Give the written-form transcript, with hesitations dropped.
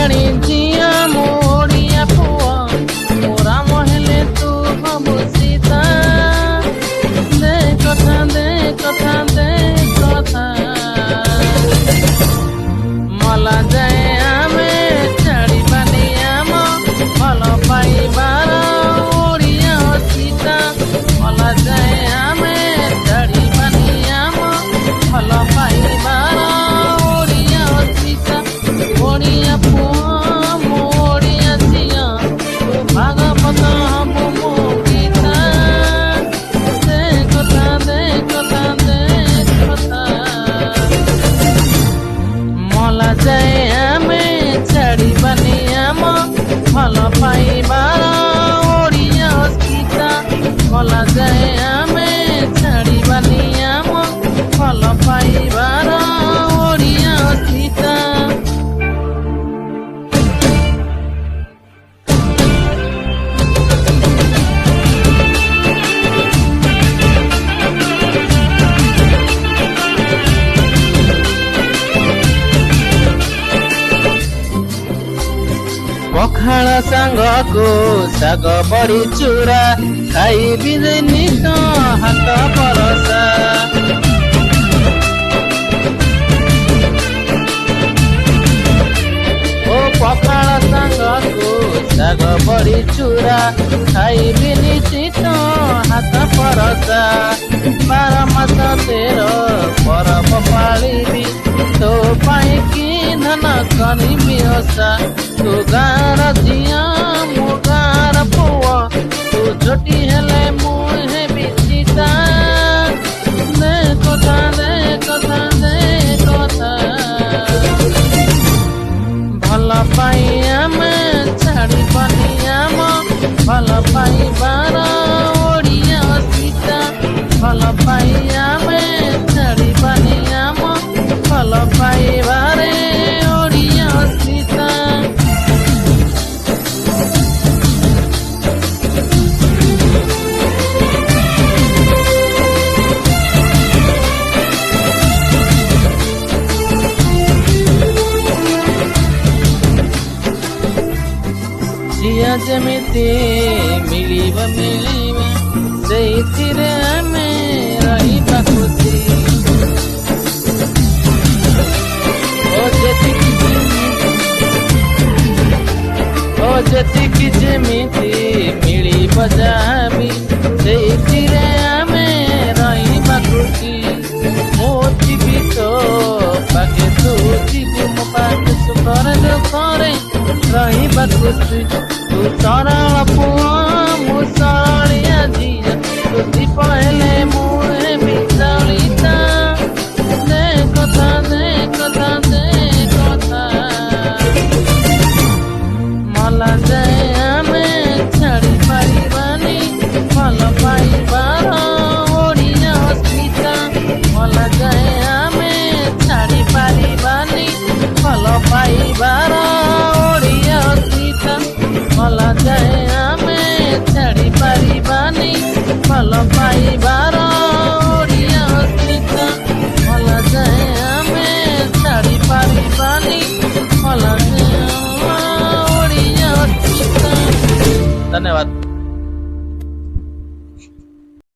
ଓଡ଼ିଆଣୀ ଝିଅ ମୋ ଓଡ଼ିଆ ପୁଅ ମୋ ରାମ ହେଲେ ତୁ ହବୁ ସୀତା। ଦେ କଥା ଦେ କଥା ଦେ କଥା ମଲା ଯାଏ ଆମେ ଛାଡ଼ିବାନି ଆମ ଭଲ ପାଇବାର ଓଡ଼ିଆ ସୀତା। ମଲା ଯାଏ ଆମେ ଛାଡ଼ିବାନି ଆମ ଭଲ ପାଇବାର ଓଡ଼ିଆ ସୀତା। ଓଡ଼ିଆ ପୁଅ ମୋ ଓଡ଼ିଆ ଝିଅ ତୁ ଭାଗବତ ହବୁ ମୋ ଗୀତା। ଦେ କଥା ଦେ କଥା ଦେ କଥା ମଲା ଯାଏ ଆମେ ଛାଡ଼ିବାନି ଆମ ଭଲ ପାଇବାର ଓଡ଼ିଆ ସୀତା। ମଲା ଯାଏ ଆମେ ଛାଡ଼ିବାନି ଆମ ଭଲ ପାଇବାର ଓଡ଼ିଆ ସୀତା। ପଖାଳ ସାଙ୍ଗକୁ ଶାଗ ବଡ଼ି ଚୁରା ଖାଇବି ନିତ ହାତ ପରସା। ଓ ପଖାଳ ସାଙ୍ଗକୁ ଶାଗ ବଡ଼ି ଚୁରା ଖାଇବି ନିଶ୍ଚିତ ହାତ ପରସା। 12 ମାସ 13 ପରବ ପାଳିବି ତୋ ପାଇଁ କି ଧନ କରିବି ଓଷା। ତୁ ଗାଁର ଝିଅ ମୋ ଗାଁର ପୁଅ ତୁ ଝୋଟି ହେଲେ ମୁଁ ହେବି ସୀତା। ଦେ କଥା ଦେ କଥା ଦେ କଥା ଭଲ ପାଇ ଆମେ ଛାଡ଼ିବାନି ଆମ ଭଲ ପାଇବାର ଓଡ଼ିଆ ସୀତା। ଭଲ ପାଇ ଆମେ ଛାଡ଼ିବାନି ଆମ ଭଲ ପାଇବାରେ ଓଡ଼ିଆ ସୀତା। ଝିଅ ଯେମିତି ମିଳିବ ମିଳିବ ସେଇଥିରେ ଆମେ ରହିବା ଖୁସି। ଓ ଯେତିକି ଯେମିତି ମିଳିବ ଯାହାବି ସେଇଥିରେ ଆମେ ରହିବା ଖୁସି। ମୁଁ ଯିବି ତୋ ପାଖେ ତୁ ଯିବୁ ମୋ ପାଖେ ସୁଖରେ ଦୁଃଖରେ ରହିବା ଖୁସି। ତୁ ସରଳ ପୁଅ ମୁଁ ସରଳିଆ ଝିଅ ତୁ ଦୀପ ହେଲେ ମୁଁ ହେବି ଚଳିତା। ଦେ କଥା ଦେ କଥା ଦେ କଥା ମଲା ଯାଏ ଆମେ ଛାଡ଼ି ପାରିବାନି ଭଲ ପାଇବାର ଓଡ଼ିଆ ସୀତା। ମଲା ଯାଏ ଆମେ ଛାଡ଼ି ପାରିବାନି ଭଲ ପାଇବାର ଓଡ଼ିଆ ସୀତା। ମଲା ଯାଏ ଆମେ ଛାଡ଼ି ପାରିବାନି ଭଲ ପାଇବାର ଓଡ଼ିଆ ସୀତା। ମଲା ଯାଏ ଆମେ ଛାଡ଼ି ପାରିବାନି ଭଲ ଓଡ଼ିଆ ସୀତା। ଧନ୍ୟବାଦ।